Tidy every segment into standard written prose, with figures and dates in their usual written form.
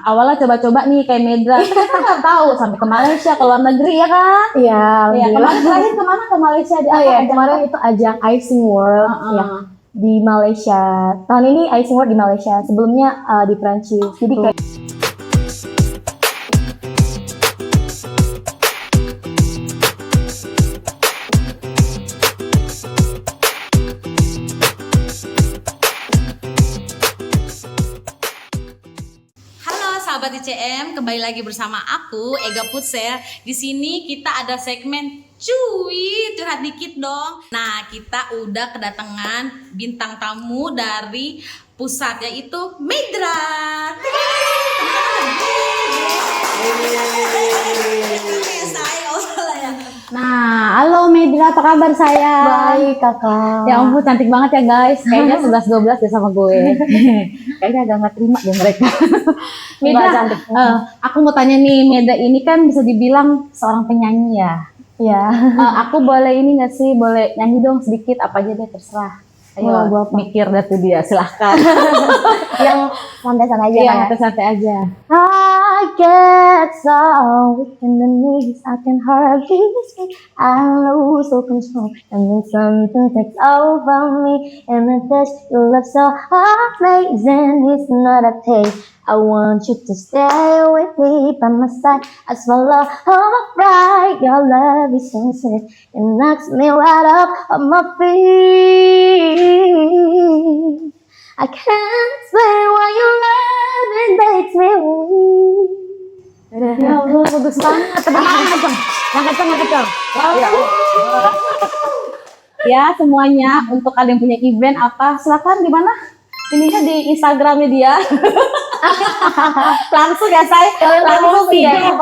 awalnya coba-coba nih kayak Medra, kita nggak tahu sampai ke Malaysia, ke luar negeri ya kan? Iya, Ya, kemarin terakhir kemana ke Malaysia? Oh iya, kemarin itu ajang Icing World ya di Malaysia. Tahun ini Icing World di Malaysia, sebelumnya di Prancis. Jadi kayak sahabat ICM, kembali lagi bersama aku Ega Putser. Di sini kita ada segmen cuy, curhat dikit dong. Nah, kita udah kedatangan bintang tamu dari pusat, yaitu Medra. Nah, halo Medra, apa kabar sayang? baik kakak. Ya ampun, cantik banget ya guys. Kayaknya 11-12 deh sama gue. Kayaknya agak gak terima deh mereka. Medra, cantik. Aku mau tanya nih, Medra ini kan bisa dibilang seorang penyanyi ya. Iya. Aku boleh ini gak sih, boleh nyanyi dong sedikit, apa aja deh terserah. Ayo, gua mikir dah tuh dia, silahkan. Yang santai-santai aja. Iya, santai-santai aja. I get so weak in the knees, I can hardly speak. I lose all control, and then something takes over me. And the touch you love so amazing, it's not a taste. I want you to stay with me by my side. I swallow all my pride. Your love is so sweet, it knocks me right up on my feet. I can't explain why your love it makes me weak. Ya Allah, bagus banget. Yang kenceng. Ya, semuanya untuk kalian punya event apa, silakan di mana? Ininya di Instagramnya dia. Langsung ya saya. Langsung ya.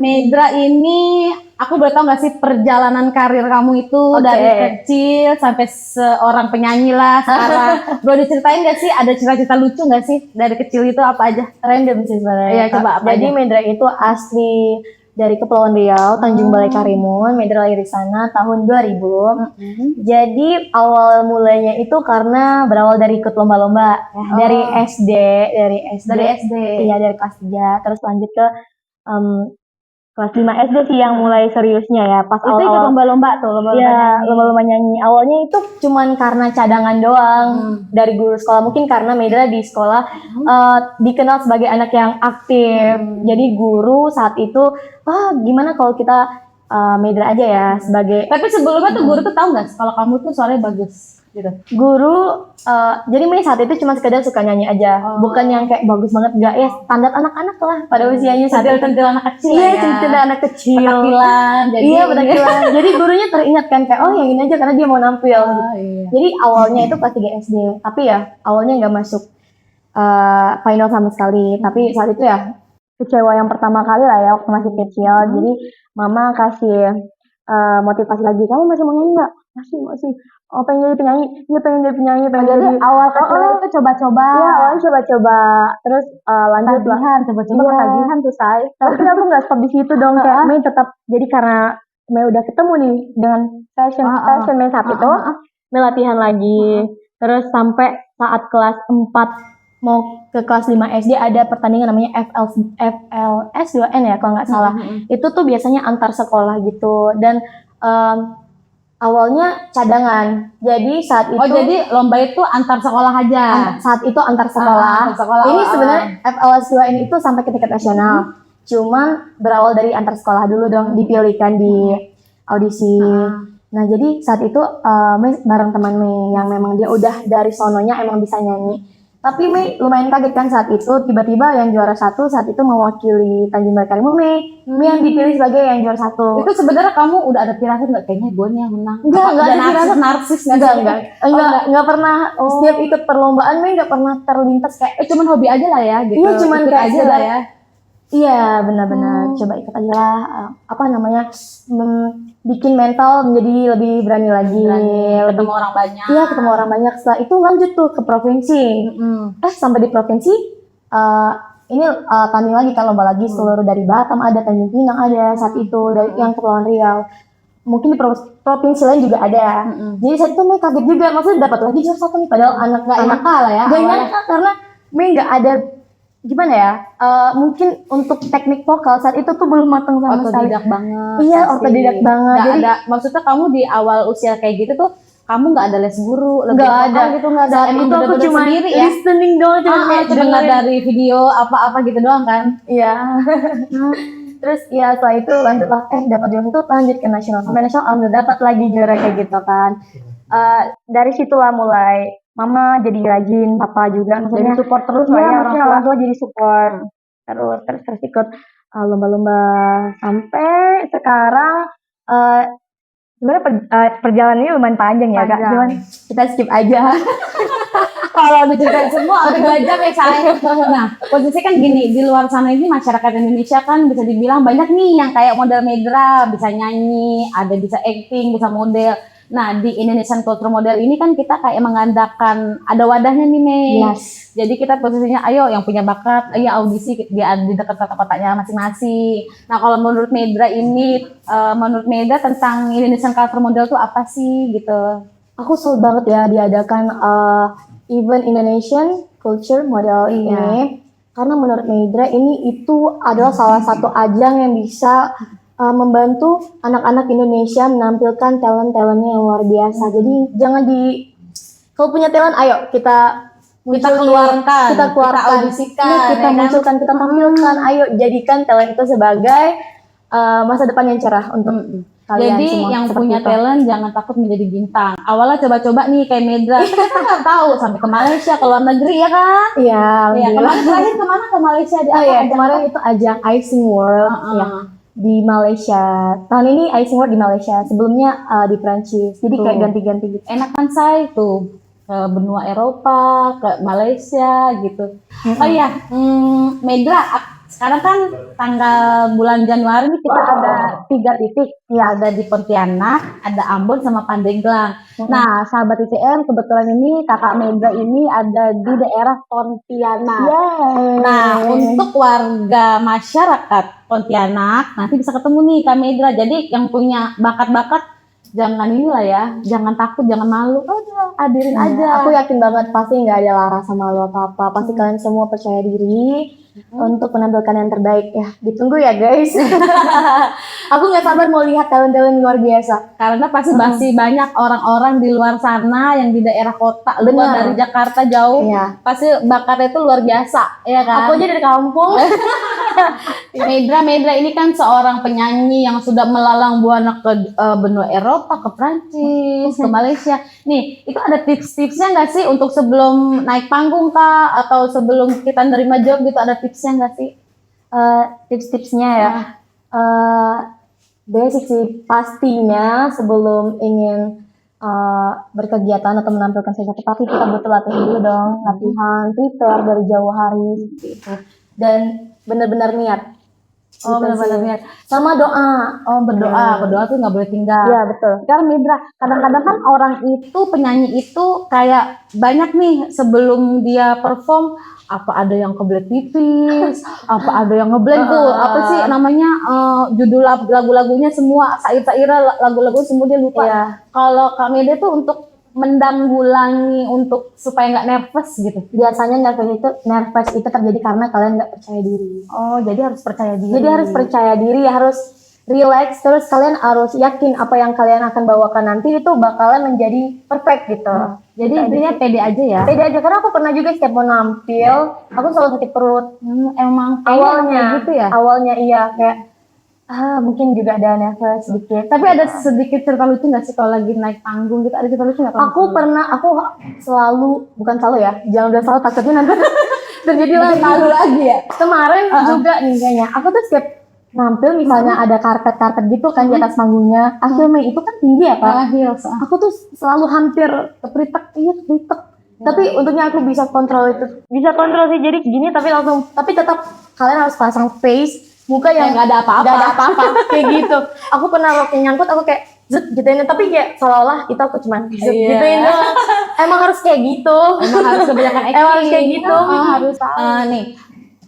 Medra ini, aku boleh tahu nggak sih perjalanan karir kamu itu dari kecil sampai seorang penyanyi lah sekarang. Boleh diceritain nggak sih, ada cerita-cerita lucu nggak sih dari kecil itu apa aja? Random sih sebenarnya. Iya, coba apa Jadi aja? Medra itu asli dari Kepulauan Riau, Tanjung Balai Karimun. Medra lahir di sana tahun 2000. Jadi awal mulanya itu karena berawal dari ikut lomba-lomba ya, dari SD. Iya, dari kelas 3 terus lanjut ke kelas 5 SD sih yang mulai seriusnya ya. Pas Itu ikut lomba-lomba tuh, lomba-lomba nyanyi. Awalnya itu cuman karena cadangan doang dari guru sekolah. Mungkin karena Medra di sekolah dikenal sebagai anak yang aktif. Jadi guru saat itu, gimana kalau kita Medra aja ya sebagai. Tapi sebelumnya tuh guru tuh tahu nggak kalau kamu tuh suaranya bagus gitu? Guru, jadi Mei saat itu cuma sekedar suka nyanyi aja, bukan yang kayak bagus banget, enggak ya, standar anak-anak lah pada usianya saat itu. Centil anak kecil. Iya, centil anak kecil. Petakilan. Iya, petakilan. Jadi gurunya teringat kan kayak, oh yang ini aja karena dia mau nampil. Iya. Jadi awalnya itu kelas 3 SD, tapi ya awalnya nggak masuk final sama sekali. Tapi saat itu ya kecewa yang pertama kali lah ya waktu masih kecil. Jadi mama kasih motivasi lagi, kamu masih mau nyanyi nggak? Masih. Oh, pengen jadi penyanyi? Iya, pengen jadi penyanyi. Jadi awal kecilnya itu coba-coba. Iya, awalnya coba-coba. Terus lanjut lah. Coba-coba ketagihan tuh, say. Tapi aku nggak stop di situ dong. Kayak Mei tetap, jadi karena Mei udah ketemu nih dengan passion Mei saat itu, Mei latihan lagi. Terus sampai saat kelas 4 mau ke kelas 5 SD ada pertandingan namanya FLS 2N ya kalau nggak salah. Itu tuh biasanya antar sekolah gitu. Dan awalnya cadangan. Jadi saat itu. Oh, jadi lomba itu antar sekolah aja. Saat itu antar sekolah. Ini sebenarnya FLS 2N itu sampai ke tingkat nasional. Cuman berawal dari antar sekolah dulu dong, dipilihkan di audisi. Nah, jadi saat itu Mei bareng teman Mei yang memang dia udah dari sononya emang bisa nyanyi. Tapi Mei lumayan kaget kan saat itu, tiba-tiba yang juara 1 saat itu mewakili Tanjung Balai Karimun Mei yang dipilih sebagai yang juara 1. Itu sebenarnya kamu udah ada firasat nggak, kayaknya gue nih yang menang? Enggak ada firasat, narsis enggak pernah. Setiap ikut perlombaan Mei enggak pernah terlintas kayak cuman hobi aja lah ya gitu. Iya, cuman ikut kayak aja lah ya. Iya, benar-benar coba ikut aja lah. Bikin mental menjadi lebih berani lagi, Ketemu orang banyak. Iya, ketemu orang banyak. Setelah itu lanjut tuh ke provinsi. Sampai di provinsi ini tanding lagi kan, lomba lagi seluruh dari Batam ada, Tanjung Pinang ada saat itu, dari yang Kepulauan Riau. Mungkin di provinsi lain juga ada. Jadi saat itu Mei kaget juga, maksudnya dapat lagi juara 1 nih, padahal anak nggak nyangka lah ya. Nggak nyangka karena Mei nggak ada gimana ya? Mungkin untuk teknik vokal saat itu tuh belum matang sama sekali. Otodidak banget. Iya, pasti. otodidak banget. Nggak Jadi ada, maksudnya kamu di awal usia kayak gitu tuh kamu nggak ada les guru, nggak ada gitu, nggak ada. saat Emang itu aku bener-bener cuma sendiri ya. listening doang, cuma kayak Cuma dengerin. dari video apa-apa gitu doang kan. Iya. Terus ya setelah itu lanjutlah dapat juara itu lanjut ke nasional, sampai nasional alhamdulillah dapat lagi juara kayak gitu kan. Dari situlah mulai mama jadi rajin, papa juga maksudnya Jadi support terus iya, lah ya orang maksudnya tua. orang tua jadi support terus ikut lomba-lomba sampai sekarang. Sebenarnya perjalanannya lumayan panjang ya kak, Panjang. cuman kita skip aja. Kalau diceritain semua udah 2 jam ya saya. Nah, posisi kan gini, di luar sana ini masyarakat Indonesia kan bisa dibilang banyak nih yang kayak model Medra, bisa nyanyi, ada bisa acting, bisa model. Nah, di Indonesian Culture Model ini kan kita kayak mengandalkan ada wadahnya nih, Mei. Yes. Jadi kita posisinya ayo yang punya bakat, ayo audisi di dekat kota-kotanya masing-masing. Nah, kalau menurut Medra ini, menurut Medra tentang Indonesian Culture Model tuh apa sih gitu? Aku sulit banget ya diadakan event Indonesian Culture Model ini, karena menurut Medra ini itu adalah salah satu ajang yang bisa membantu anak-anak Indonesia menampilkan talent-talentnya yang luar biasa. Jadi jangan kalau punya talent, ayo kita keluarkan, kita audisikan, kita ya kan? munculkan, kita tampilkan. Ayo jadikan talent itu sebagai masa depan yang cerah untuk kalian Jadi semua. yang Seperti punya itu. talent jangan takut menjadi bintang. Awalnya coba-coba nih kayak Medra, kita kan nggak tahu sampai ke Malaysia, ke luar negeri ya kan? Iya, Iya, alhamdulillah. kemarin terakhir kemana ke Malaysia? Di Oh apa? ya, kemarin itu ajang Icing World ya di Malaysia. Tahun ini Icing World di Malaysia, sebelumnya di Prancis. Jadi kayak Tuh. ganti-ganti gitu. Enak kan say tuh ke benua Eropa, ke Malaysia gitu. Oh iya, Medra, sekarang kan tanggal bulan Januari nih kita ada 3 titik. Ya, ada di Pontianak, ada Ambon sama Pandeglang. Nah, sahabat ICM, kebetulan ini kakak Medra ini ada di daerah Pontianak. Yeay. Nah, untuk warga masyarakat Pontianak nanti bisa ketemu nih Kak Medra. Jadi yang punya bakat-bakat jangan inilah ya, jangan takut, jangan malu. Udah, hadirin aja. Aku yakin banget pasti nggak ada lara sama lo apa-apa. Pasti kalian semua percaya diri untuk menampilkan yang terbaik ya. Ditunggu ya guys. Aku nggak sabar mau lihat talent-talent luar biasa. Karena pasti masih banyak orang-orang di luar sana yang di daerah kota, luar Benar. dari Jakarta jauh. Iya. Pasti bakatnya itu luar biasa, ya kan? Aku aja dari kampung. Medra ini kan seorang penyanyi yang sudah melalang buana ke benua Eropa, ke Prancis, ke Malaysia. Nih, itu ada tips-tipsnya nggak sih untuk sebelum naik panggung kak, atau sebelum kita nerima job gitu, ada tipsnya nggak sih? Tips-tipsnya ya. Basic sih, pastinya sebelum ingin berkegiatan atau menampilkan sesuatu, tapi kita butuh latihan dulu dong, latihan, prepare dari jauh hari gitu. Dan benar-benar niat. Oh, Gitu benar-benar sih. niat. Sama doa. Oh, berdoa tuh nggak boleh tinggal. Iya betul. Sekarang Medra, kadang-kadang kan orang itu, penyanyi itu kayak banyak nih sebelum dia perform, apa ada yang kebelet pipis, apa ada yang ngeblank tuh, apa sih namanya, judul lagu-lagunya semua, sair-sairnya lagu-lagu semua dia lupa. Iya. Kalau Kak Medra tuh untuk mendanggulangi untuk supaya nggak nervous gitu. Biasanya nervous itu terjadi karena kalian nggak percaya diri. Oh, jadi harus percaya diri. Jadi harus percaya diri, harus relax, terus kalian harus yakin apa yang kalian akan bawakan nanti itu bakalan menjadi perfect gitu. Jadi intinya pede aja ya. Beda aja, karena aku pernah juga setiap mau nampil, aku selalu sakit perut. Emang Awalnya, gitu ya. awalnya iya kayak mungkin juga ada nervous sedikit. Tapi ada sedikit cerita lucu nggak sih kalau lagi naik panggung gitu? Ada cerita lucu nggak? Aku selalu, bukan selalu ya, jangan udah selalu, takutnya nanti terjadi lagi ya. Kemarin juga nih kayaknya, aku tuh setiap nampil misalnya ada karpet gitu kan di atas panggungnya, akhil Mei itu kan tinggi ya Kak. Aku tuh selalu hampir kepritek. Tapi untungnya aku bisa kontrol sih, jadi gini tapi tetap kalian harus pasang face muka yang nggak ada apa-apa. kayak gitu. Aku pernah waktu nyangkut aku kayak gituin, tapi kayak seolah kita aku cuma gituin doang. Emang harus kayak gitu. Emang harus kebanyakan acting. Emang harus kayak gitu. Harus nih,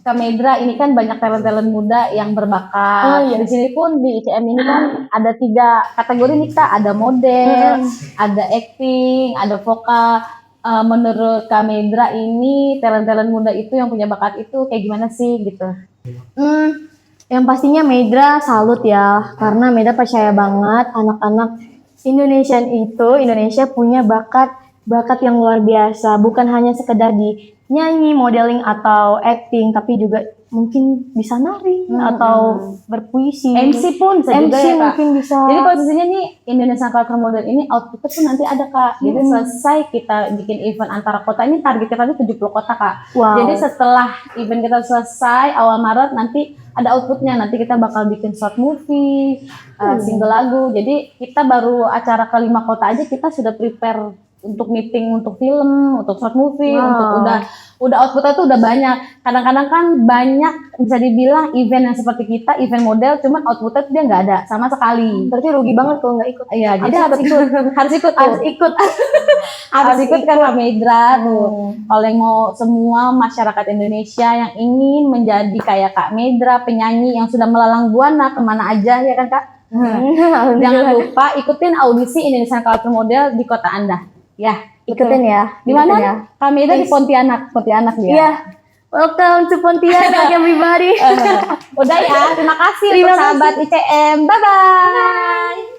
Kak Medra ini kan banyak talent-talent muda yang berbakat. Oh, iya. Di sini pun di ICM ini kan ada 3 kategori nih Kak, ada model, ada acting, ada vokal. menurut Kak Medra ini talent-talent muda itu yang punya bakat itu kayak gimana sih gitu? Yang pastinya Medra salut ya, karena Medra percaya banget anak-anak Indonesia punya bakat yang luar biasa, bukan hanya sekedar di nyanyi, modeling atau acting, tapi juga mungkin bisa nari atau berpuisi. MC pun bisa juga MC ya Kak. mungkin bisa. Jadi posisinya nih Indonesian Culture Model ini outputnya tuh nanti ada Kak. Jadi selesai kita bikin event antara kota ini target kita tuh 70 kota Kak. Wow. Jadi setelah event kita selesai awal Maret nanti ada outputnya. Nanti kita bakal bikin short movie, single lagu. Jadi kita baru acara ke 5 kota aja kita sudah prepare untuk meeting, untuk film, untuk short movie, untuk udah outputnya tuh udah banyak. Kadang-kadang kan banyak bisa dibilang event yang seperti kita, event model, cuman outputnya tuh dia nggak ada sama sekali. Berarti rugi banget kalau nggak ikut. Iya, jadi harus ikut, harus ikut, Harus ikut. harus ikut kan Kak Medra tuh. Kalau yang mau semua masyarakat Indonesia yang ingin menjadi kayak Kak Medra, penyanyi yang sudah melalang buana kemana aja ya kan Kak. Jangan lupa ikutin audisi Indonesian Culture Model di kota Anda. Ya, Ikutin ya. di mana? ikutin ya. Kak Medra di Pontianak dia. Iya. Welcome to Pontianak everybody. Udah ya, terima kasih Terima untuk sahabat ICM. Bye bye.